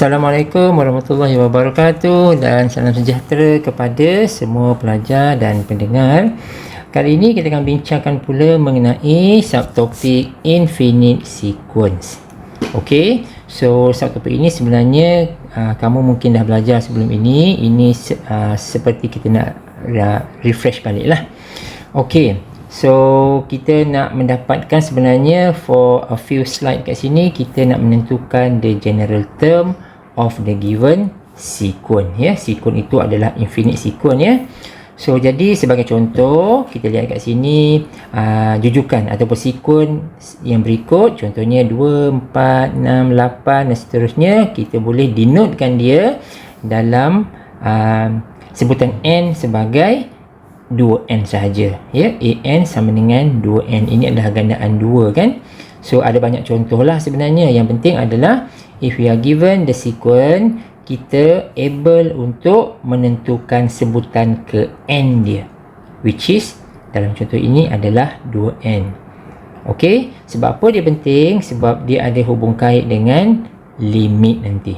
Assalamualaikum warahmatullahi wabarakatuh dan salam sejahtera kepada semua pelajar dan pendengar. Kali ini kita akan bincangkan pula mengenai subtopik infinite sequence. Okey, so subtopik ini sebenarnya kamu mungkin dah belajar sebelum ini. Ini seperti kita nak refresh balik lah. Okey, so kita nak mendapatkan sebenarnya for a few slide kat sini, kita nak menentukan the general term of the given sequence. Sequence itu adalah infinite sequence So jadi sebagai contoh, kita lihat kat sini jujukan ataupun sequence yang berikut, contohnya 2, 4, 6, 8 dan seterusnya. Kita boleh denotekan dia dalam sebutan n sebagai 2n sahaja. an sama dengan 2n. Ini adalah gandaan 2 kan. So ada banyak contoh lah sebenarnya. Yang penting adalah if we are given the sequence, kita able untuk menentukan sebutan ke n dia, which is dalam contoh ini adalah 2n. Okey, sebab apa dia penting? Sebab dia ada hubung kait dengan limit nanti.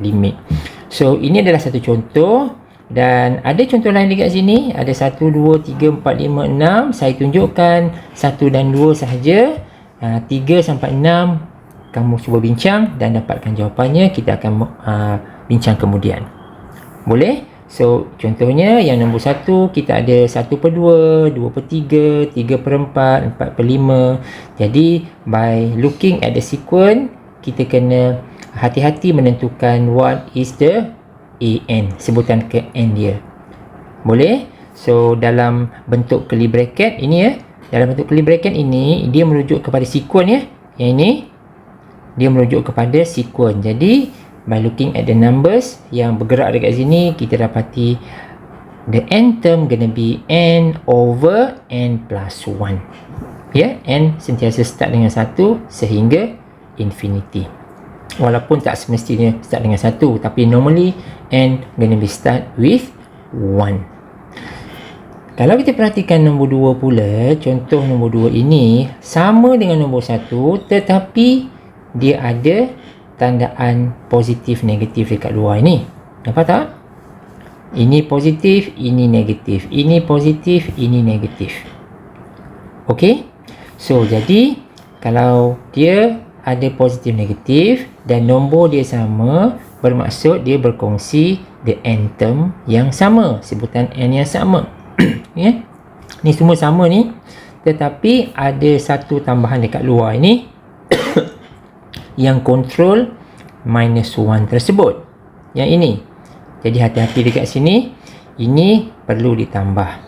Limit. So ini adalah satu contoh. Dan ada contoh lain dekat sini. Ada 1, 2, 3, 4, 5, 6. Saya tunjukkan 1 dan 2 sahaja. 3 sampai 6 kamu cuba bincang dan dapatkan jawapannya. Kita akan bincang kemudian. Boleh? So contohnya yang nombor 1, kita ada 1 per 2, 2 per 3, 3 per 4, 4 per 5. Jadi by looking at the sequence, kita kena hati-hati menentukan what is the an, sebutan ke n dia. Boleh? So dalam bentuk curly bracket ini dalam bentuk curly bracket ini dia merujuk kepada sequence Yang ini dia merujuk kepada sequence. Jadi by looking at the numbers yang bergerak dekat sini, kita dapati the n term gonna be n over n plus 1. N sentiasa start dengan 1 sehingga infinity. Walaupun tak semestinya start dengan 1, tapi normally n gonna be start with 1. Kalau kita perhatikan nombor 2 pula, contoh nombor 2 ini sama dengan nombor 1, tetapi dia ada tandaan positif negatif dekat luar ini. Nampak tak? Ini positif, ini negatif. Ini positif, ini negatif. Okey? So jadi kalau dia ada positif negatif dan nombor dia sama, bermaksud dia berkongsi the n term yang sama, sebutan n yang sama. Ni semua sama ni, tetapi ada satu tambahan dekat luar ini yang kontrol minus 1 tersebut. Yang ini. Jadi hati-hati dekat sini, ini perlu ditambah.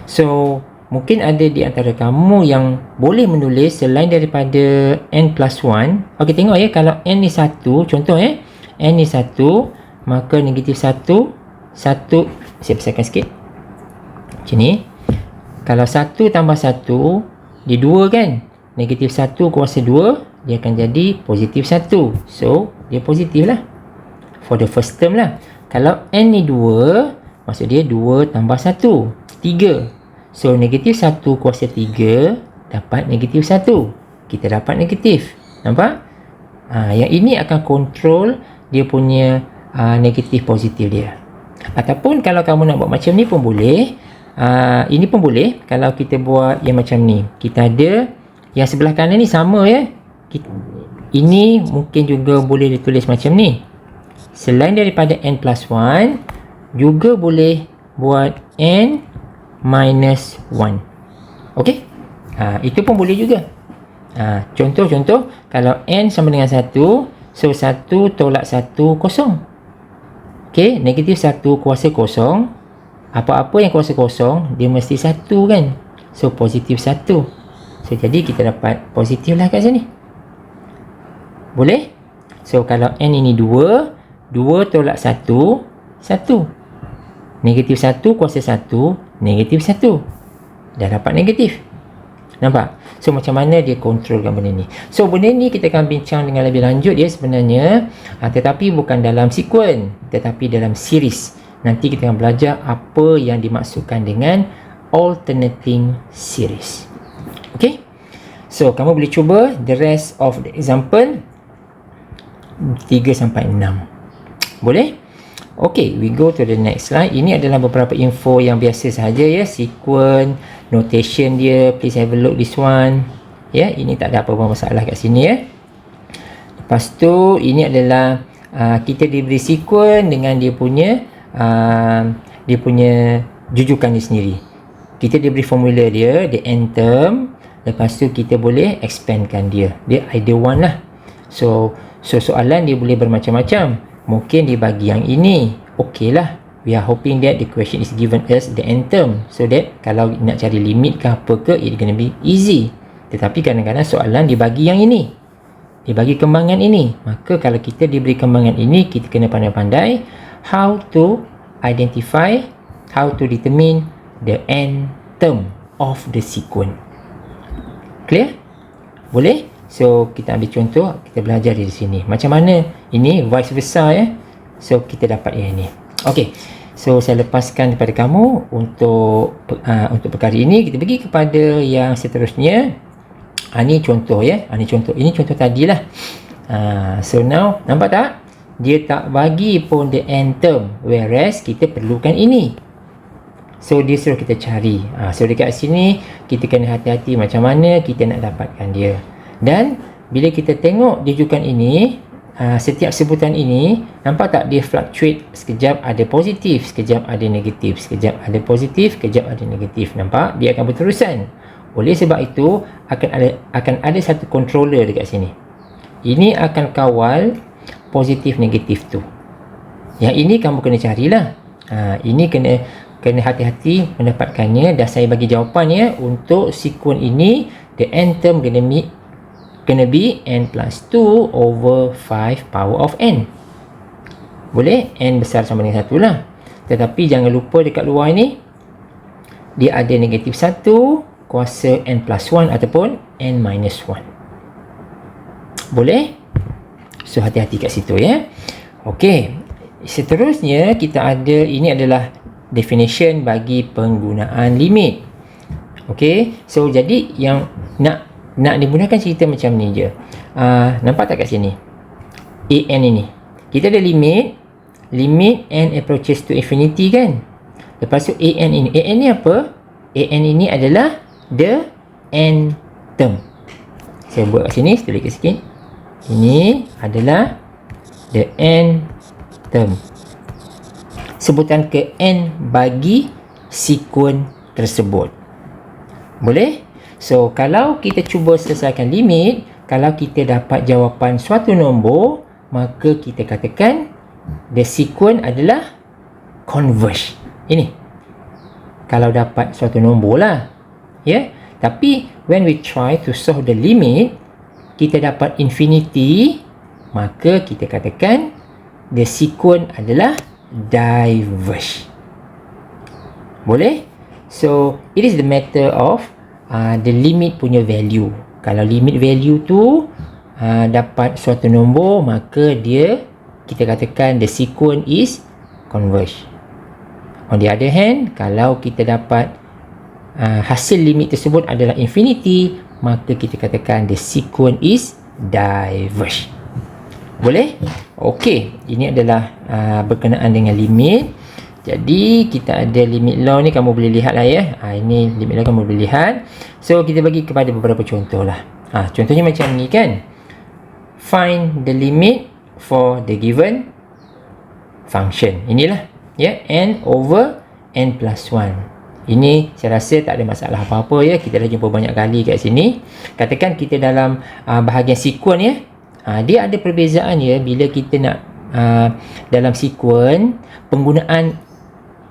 So mungkin ada di antara kamu yang boleh menulis selain daripada n plus 1. Okey, tengok kalau n ni 1, contoh n ni 1, maka negatif 1, saya besarkan sikit. Macam ni. Kalau 1 tambah 1, dia 2 kan? Negatif 1 kuasa 2, dia akan jadi positif 1. So, dia positif lah. For the first term lah. Kalau n ni 2, maksud dia 2 tambah 1, 3. So, negatif 1 kuasa 3 dapat negatif 1. Kita dapat negatif. Nampak? Yang ini akan kontrol dia punya negatif positif dia. Ataupun kalau kamu nak buat macam ni pun boleh. Ini pun boleh. Kalau kita buat yang macam ni. Kita ada yang sebelah kanan ni sama Ini mungkin juga boleh ditulis macam ni. Selain daripada n plus 1, juga boleh buat n minus 1. Okey? Itu pun boleh juga. Contoh-contoh, kalau n sama dengan 1, so 1 tolak 1, kosong. Okey, negatif 1 kuasa kosong. Apa-apa yang kuasa kosong, dia mesti 1 kan? So, positif 1. So, jadi kita dapat positif lah kat sini. Boleh? So, kalau n ini 2, 2 tolak 1, 1. Negatif 1 kuasa 1, negatif 1. Dah dapat negatif. Nampak? So macam mana dia kontrolkan benda ni. So benda ni kita akan bincang dengan lebih lanjut sebenarnya. Tetapi bukan dalam sequence, tetapi dalam series. Nanti kita akan belajar apa yang dimaksudkan dengan alternating series. Okay? So kamu boleh cuba the rest of the example. 3 sampai 6. Boleh? Okay, we go to the next slide. Ini adalah beberapa info yang biasa sahaja ya. Sequence, notation dia. Please have a look this one. Ya, ini tak ada apa-apa masalah kat sini ya. Lepas tu, ini adalah kita diberi sequence dengan dia punya jujukan dia sendiri. Kita diberi formula dia, the end term. Lepas tu kita boleh expandkan dia. Dia either one lah. So soalan dia boleh bermacam-macam. Mungkin dia bagi yang ini. Okey lah. We are hoping that the question is given us the end term. So that kalau nak cari limit ke apa ke, it gonna be easy. Tetapi kadang-kadang soalan dia bagi yang ini. Dia bagi kembangan ini. Maka kalau kita diberi kembangan ini, kita kena pandai-pandai how to identify, how to determine the end term of the sequence. Clear? Boleh? So kita ambil contoh, kita belajar di sini. Macam mana ini vice versa ya. So kita dapat yang ini. Okey. So saya lepaskan kepada kamu untuk perkara ini. Kita pergi kepada yang seterusnya. Ini contoh ya. Ini contoh tadilah. So now nampak tak? Dia tak bagi pun the end term, whereas kita perlukan ini. So dia suruh kita cari. So dekat sini kita kena hati-hati macam mana kita nak dapatkan dia. Dan bila kita tengok jujukan ini, setiap sebutan ini, nampak tak dia fluctuate, sekejap ada positif, sekejap ada negatif, sekejap ada positif, sekejap ada negatif. Nampak? Dia akan berterusan. Oleh sebab itu akan ada satu controller dekat sini. Ini akan kawal positif negatif tu. Yang ini kamu kena carilah. Ini kena hati-hati mendapatkannya. Dah saya bagi jawapannya untuk sequence ini, the end term kena be n plus 2 over 5 power of n. Boleh? N besar sama dengan 1 lah. Tetapi jangan lupa dekat luar ni, dia ada negatif 1 kuasa n plus 1 ataupun n minus 1. Boleh? So hati-hati kat situ ya. Okey. Seterusnya kita ada, ini adalah definition bagi penggunaan limit. Okey. So jadi yang nak digunakan cerita macam ni je. Nampak tak kat sini? an ini. Kita ada limit n approaches to infinity kan? Lepas tu an ini. An ni apa? An ini adalah the n term. Saya buat kat sini, setelah sikit. Ini adalah the n term. Sebutan ke n bagi sequence tersebut. Boleh? So, kalau kita cuba selesaikan limit, kalau kita dapat jawapan suatu nombor, maka kita katakan the sequence adalah converge. Ini. Kalau dapat suatu nombor lah. Ya. Tapi, when we try to solve the limit, kita dapat infinity, maka kita katakan the sequence adalah diverge. Boleh? So, it is the matter of the limit punya value. Kalau limit value tu dapat suatu nombor, maka kita katakan the sequence is converge. On the other hand, kalau kita dapat hasil limit tersebut adalah infinity, maka kita katakan the sequence is diverge. Boleh? Okey, ini adalah berkenaan dengan limit. Jadi kita ada limit law ni, kamu boleh lihat lah ya. Ini limit law kamu boleh lihat. So kita bagi kepada beberapa contoh lah. Contohnya macam ni kan. Find the limit for the given function. Inilah ya, n over n plus 1. Ini saya rasa tak ada masalah apa-apa ya. Kita dah jumpa banyak kali kat sini. Katakan kita dalam bahagian sequence ya. Dia ada perbezaan ya bila kita nak dalam sequence, penggunaan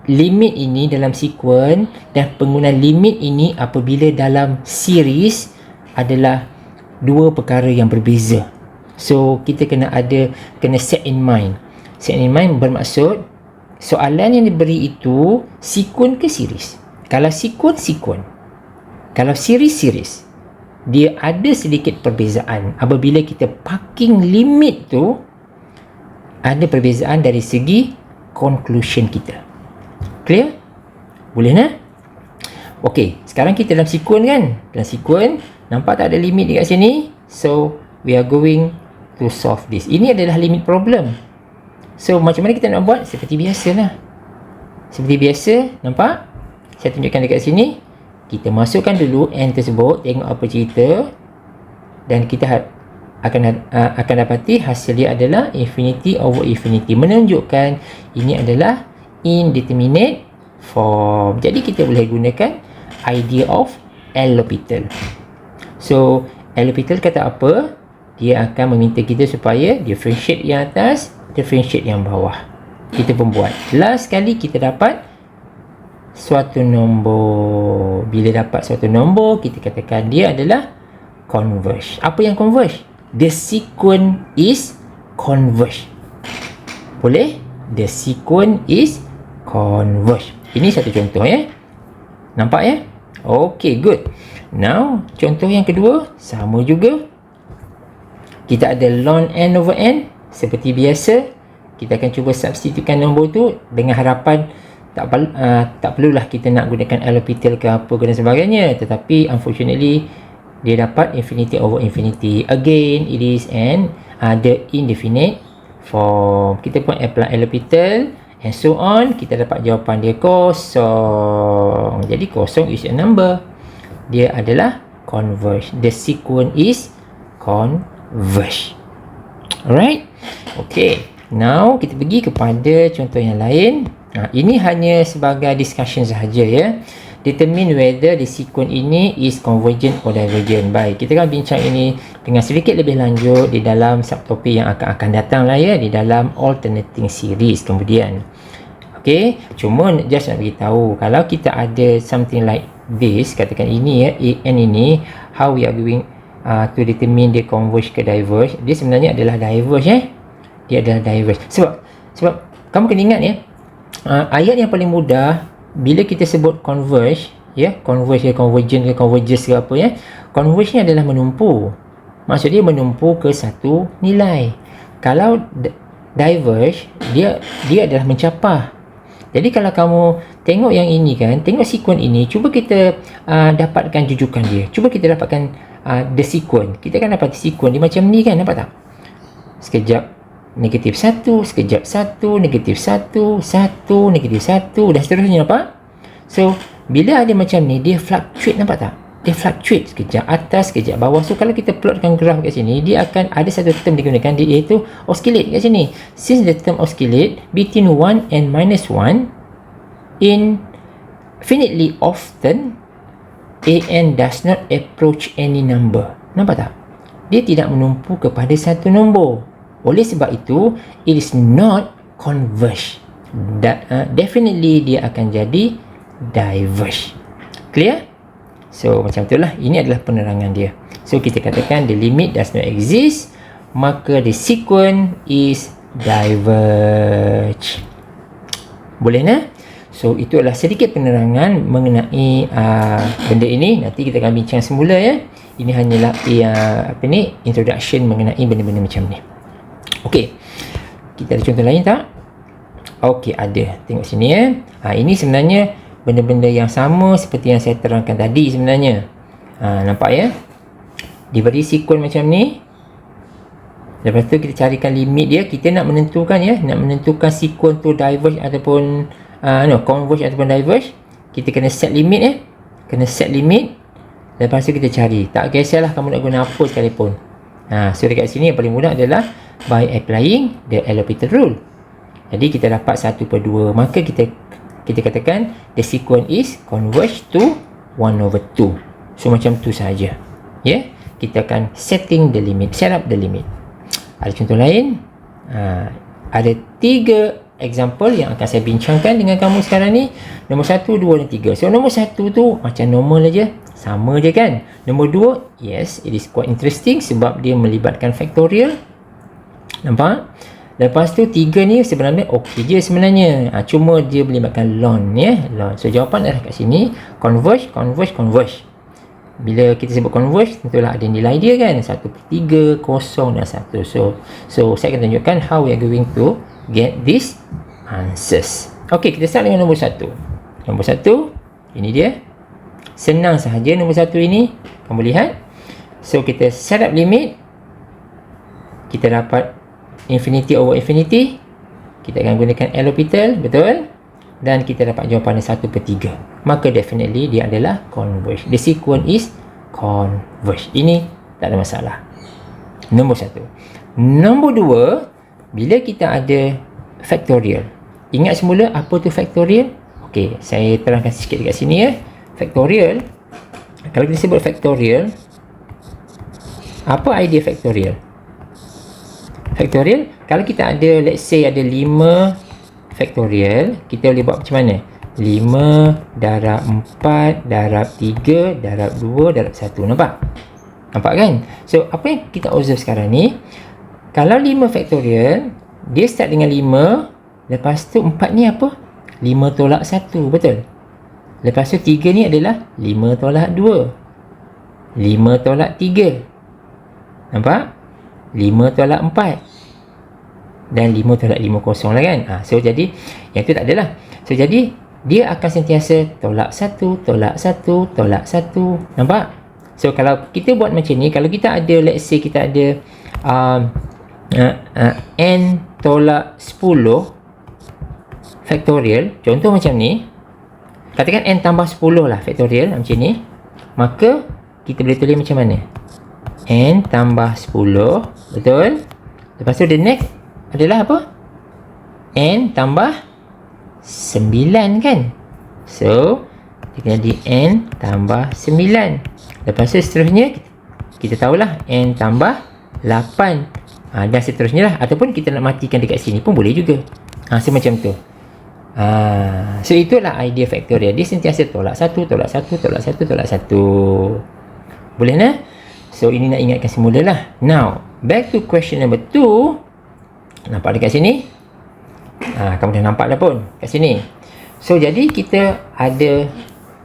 limit ini dalam sequence dan penggunaan limit ini apabila dalam series adalah dua perkara yang berbeza. So kita kena set in mind. Set in mind bermaksud soalan yang diberi itu sequence ke series. Kalau sequence, kalau series, dia ada sedikit perbezaan. Apabila kita parking limit tu, ada perbezaan dari segi conclusion kita. Clear? Boleh nak? Okey, sekarang kita dalam sequence kan? Dalam sequence, nampak tak ada limit dekat sini? So, we are going to solve this. Ini adalah limit problem. So macam mana kita nak buat? Seperti biasa lah. Seperti biasa, nampak? Saya tunjukkan dekat sini. Kita masukkan dulu n tersebut, tengok apa cerita, dan kita akan dapati hasil dia adalah infinity over infinity, menunjukkan ini adalah indeterminate form. Jadi kita boleh gunakan idea of L'Hopital. So L'Hopital kata apa? Dia akan meminta kita supaya differentiate yang atas, differentiate yang bawah. Kita pun buat. Last sekali kita dapat suatu nombor. Bila dapat suatu nombor, kita katakan dia adalah converge. Apa yang converge? The sequence is converge. Boleh? The sequence is converge. Ini satu contoh ya. Nampak ya? Okay, good. Now, contoh yang kedua sama juga. Kita ada ln n over n. Seperti biasa, kita akan cuba substitutkan nombor tu dengan harapan tak perlulah kita nak gunakan L'Hopital ke apa ke dan sebagainya. Tetapi unfortunately dia dapat infinity over infinity. Again, it is the indefinite form. Kita pun apply L'Hopital and so on. Kita dapat jawapan dia kosong. Jadi kosong is a number. Dia adalah converge. The sequence is converge. Alright. Okay. Now kita pergi kepada contoh yang lain. Ini hanya sebagai discussion sahaja ya. Determine whether the sequence ini is convergent or divergent. Baik, kita akan bincang ini dengan sedikit lebih lanjut di dalam subtopik yang akan datang lah ya, di dalam alternating series kemudian. Okay, cuma just nak beritahu, kalau kita ada something like this, katakan ini ya, an ini, how we are going to determine dia converge ke diverge. Dia sebenarnya adalah diverge ya. Dia adalah diverge. Sebab kamu kena ingat ya, ayat yang paling mudah bila kita sebut converge ya, converge ke convergent ke converges ke apa ya, converge ni adalah menumpu. Maksud dia menumpu ke satu nilai. Kalau diverge, dia adalah mencapah. Jadi kalau kamu tengok yang ini kan, tengok sequence ini, cuba kita dapatkan jujukan dia. Cuba kita dapatkan the sequence. Kita akan dapat sequence dia macam ni kan, nampak tak? Sekejap negatif 1, sekejap 1, negatif 1, 1, negatif 1 dan seterusnya, nampak? So, bila ada macam ni, dia fluctuate, nampak tak? Dia fluctuate, sekejap atas, sekejap bawah. So, kalau kita plotkan graf kat sini, dia akan ada satu term digunakan, iaitu oscillate kat sini. Since the term oscillate between 1 and -1 infinitely often, an does not approach any number. Nampak tak? Dia tidak menumpu kepada satu nombor. Oleh sebab itu, it is not converge. Definitely dia akan jadi diverge. Clear? So, macam itulah. Ini adalah penerangan dia. So, kita katakan the limit does not exist, maka the sequence is diverge. Boleh nah? So, itu adalah sedikit penerangan mengenai benda ini. Nanti kita akan bincang semula ya. Ini hanyalah introduction mengenai benda-benda macam ni. Okey, kita ada contoh lain tak? Okey, ada. Tengok sini ya. Ini sebenarnya benda-benda yang sama seperti yang saya terangkan tadi sebenarnya. Nampak ya? Diberi sequence macam ni. Lepas tu kita carikan limit dia. Kita nak menentukan ya, nak menentukan sequence tu diverge ataupun converge ataupun diverge. Kita kena set limit ya. Kena set limit. Lepas tu kita cari. Tak kisahlah kamu nak guna apa sekalipun. So dekat sini yang paling mudah adalah by applying the L'Hopital rule. Jadi kita dapat 1/2. Maka kita katakan the sequence is converge to 1/2. So macam tu saja. Ya, kita akan setting the limit, set up the limit. Ada contoh lain? Ada 3 example yang akan saya bincangkan dengan kamu sekarang ni. Nombor 1, 2 dan 3. So nombor 1 tu macam normal aja, sama je kan. Nombor 2, yes, it is quite interesting sebab dia melibatkan factorial. Nampak? Lepas tu 3 ni sebenarnya okey je sebenarnya. Cuma dia melibatkan ln ya, ln. So jawapan adalah kat sini, converge, converge, converge. Bila kita sebut converge, tentulah ada nilai dia kan, 1/3, 0 dan 1. So saya akan tunjukkan how we are going to get these answers. Okey, kita start dengan nombor 1. Nombor 1, ini dia. Senang sahaja nombor 1 ini. Kamu lihat. So kita set up limit. kita dapat infinity over infinity. Kita akan gunakan L'Hopital, betul? Dan kita dapat jawapan 1/3. Maka definitely dia adalah converge. The sequence is converge. Ini tak ada masalah. Nombor 1. Nombor 2, bila kita ada factorial. Ingat semula apa tu factorial? Okey, saya terangkan sikit dekat sini ya. Factorial, kalau kita sebut factorial, apa idea factorial? Factorial, kalau kita ada, let's say ada 5 factorial, kita boleh buat macam mana? 5 darab 4 darab 3 darab 2 darab 1. Nampak? Nampak kan? So, apa yang kita observe sekarang ni, kalau 5 factorial, dia start dengan 5, lepas tu 4 ni apa? 5 tolak 1, betul? Lepas tu 3 ni adalah 5 tolak 2, 5 tolak 3. Nampak? 5 tolak 4 dan 5 tolak 5 kosong lah kan. So jadi yang tu tak adalah. So jadi dia akan sentiasa tolak 1, tolak 1, tolak 1. Nampak? So kalau kita buat macam ni, kalau kita ada, let's say kita ada n tolak 10 factorial, contoh macam ni, katakan n tambah 10 lah factorial macam ni, maka kita boleh tulis macam mana? N tambah 10, betul? Lepas tu the next adalah apa? N tambah 9 kan? So, kita jadi N tambah 9. Lepas tu seterusnya, kita tahulah N tambah 8. Dan seterusnya lah. Ataupun kita nak matikan dekat sini pun boleh juga. So macam tu. So itulah idea factorial. Dia sentiasa tolak 1, tolak 1, tolak 1, tolak 1. Boleh nak? So ini nak ingatkan semula lah. Now, back to question number 2. Nampak dekat sini? Kamu dah nampak dah pun kat sini. So jadi kita ada,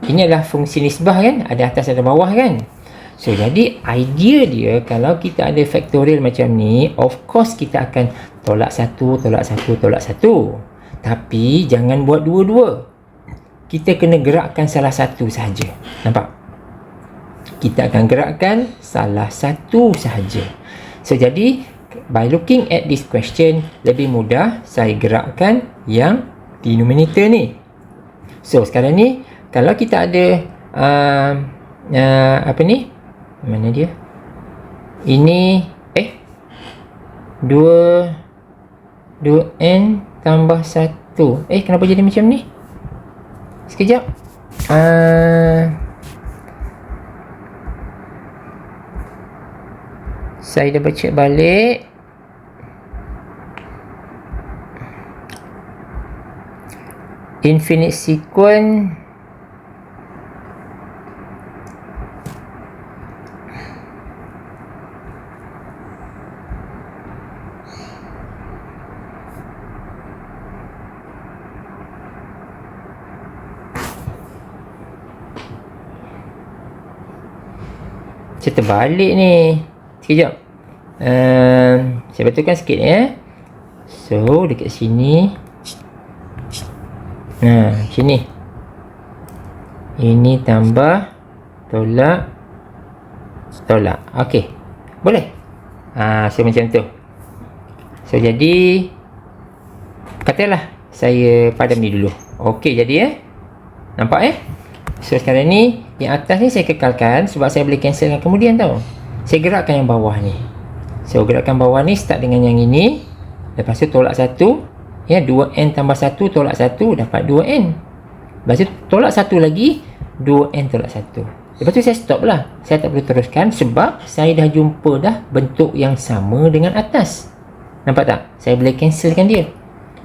ini adalah fungsi nisbah kan? Ada atas ada bawah kan? So jadi idea dia, kalau kita ada factorial macam ni, of course kita akan tolak 1, tolak 1, tolak 1. Tapi jangan buat dua-dua. Kita kena gerakkan salah satu sahaja. Nampak? Kita akan gerakkan salah satu sahaja. So jadi by looking at this question, lebih mudah saya gerakkan yang denominator ni. So sekarang ni kalau kita ada apa ni? Mana dia? Ini 2n tambah 1. Kenapa jadi macam ni? Sekejap. Saya dah baca balik. Infinite sequence saya terbalik ni. Sekejap. Saya betulkan sikit ya. So dekat sini. Sini. Ini tambah tolak. Okey. Boleh? So macam tu. So jadi katalah saya padam ni dulu. Okey jadi nampak So sekarang ni yang atas ni saya kekalkan sebab saya boleh cancelkan kemudian tau. Saya gerakkan yang bawah ni. So gerakkan bawah ni start dengan yang ini. Lepas tu tolak 1. 2n tambah 1 tolak 1 dapat 2n. Lepas tu tolak 1 lagi, 2n tolak 1. Lepas tu saya stop lah. Saya tak perlu teruskan sebab saya dah jumpa dah bentuk yang sama dengan atas. Nampak tak? Saya boleh cancelkan dia.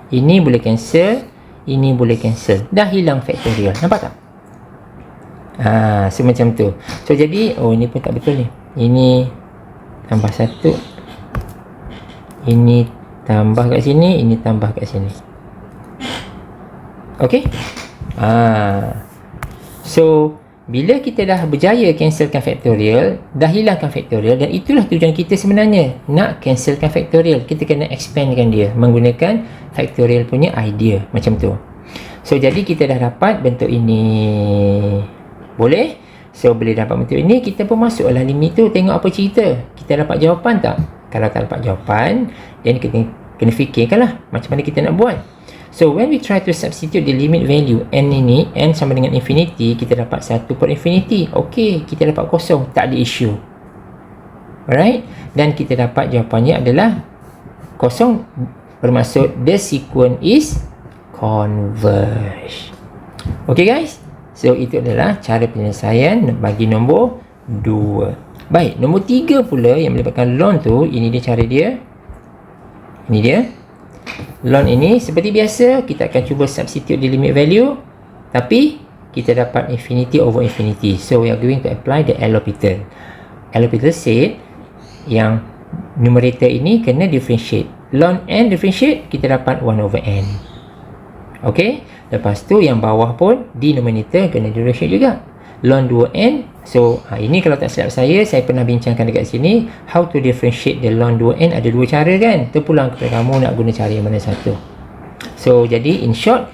Ini boleh cancel, ini boleh cancel. Dah hilang factorial. Nampak tak? So macam tu. So jadi, ini pun tak betul ni. Ini tambah 1. Ini tambah kat sini, ini tambah kat sini. Okey? So bila kita dah berjaya cancelkan factorial, dah hilangkan factorial, dan itulah tujuan kita sebenarnya, nak cancelkan factorial. Kita kena expandkan dia menggunakan factorial punya idea macam tu. So jadi kita dah dapat bentuk ini. Boleh? So boleh dapat bentuk ini, kita pun masuklah limit tu, tengok apa cerita. Kita dapat jawapan tak? Kalau tak dapat jawapan, then kita kena fikirkan lah macam mana kita nak buat. So when we try to substitute the limit value n ini, n sama dengan infinity, kita dapat 1 per infinity. Okey, kita dapat kosong, tak ada issue. Alright, dan kita dapat jawapannya adalah kosong, bermaksud the sequence is converge. Okey guys, so itu adalah cara penyelesaian bagi nombor 2. Baik, nombor 3 pula yang melibatkan ln tu, ini dia cara dia. Ini dia. Ln ini seperti biasa, kita akan cuba substitute the limit value, tapi kita dapat infinity over infinity. So we are going to apply the L'Hopital. L'Hopital said yang numerator ini kena differentiate. Ln n differentiate, kita dapat 1 over n. Ok, lepas tu yang bawah pun denominator kena differentiate juga. Ln 2n. So ini kalau tak silap saya pernah bincangkan dekat sini, how to differentiate the ln 2n. Ada 2 cara kan, terpulang kepada kamu nak guna cara yang mana satu. So jadi in short,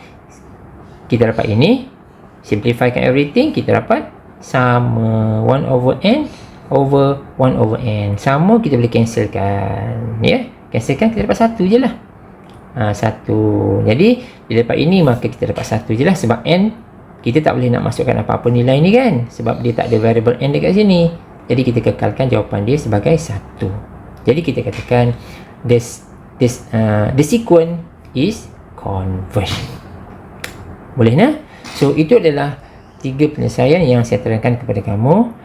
kita dapat ini, simplifykan everything, kita dapat sama 1 over n over 1 over n. Sama, kita boleh cancelkan, ya, cancelkan, kita dapat 1 je lah. 1. Jadi bila dapat ini, maka kita dapat 1 je lah, sebab n kita tak boleh nak masukkan apa-apa nilai ni kan, sebab dia tak ada variable n dekat sini. Jadi kita kekalkan jawapan dia sebagai 1. Jadi kita katakan the sequence is converge. Boleh nah? So itu adalah 3 penyelesaian yang saya terangkan kepada kamu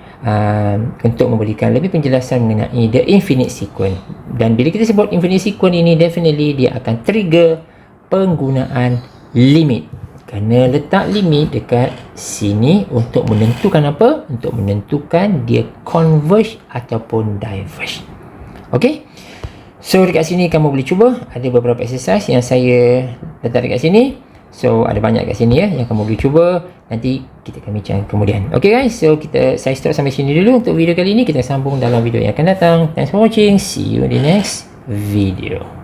untuk memberikan lebih penjelasan mengenai the infinite sequence. Dan bila kita sebut infinite sequence ini, definitely dia akan trigger penggunaan limit. Kerana letak limit dekat sini untuk menentukan apa? Untuk menentukan dia converge ataupun diverge. Ok? So dekat sini kamu boleh cuba. Ada beberapa exercise yang saya letak dekat sini. So ada banyak kat sini ya yang kamu boleh cuba. Nanti kita akan bincang kemudian. Ok guys, so saya stop sampai sini dulu untuk video kali ini. Kita sambung dalam video yang akan datang. Thanks for watching. See you in the next video.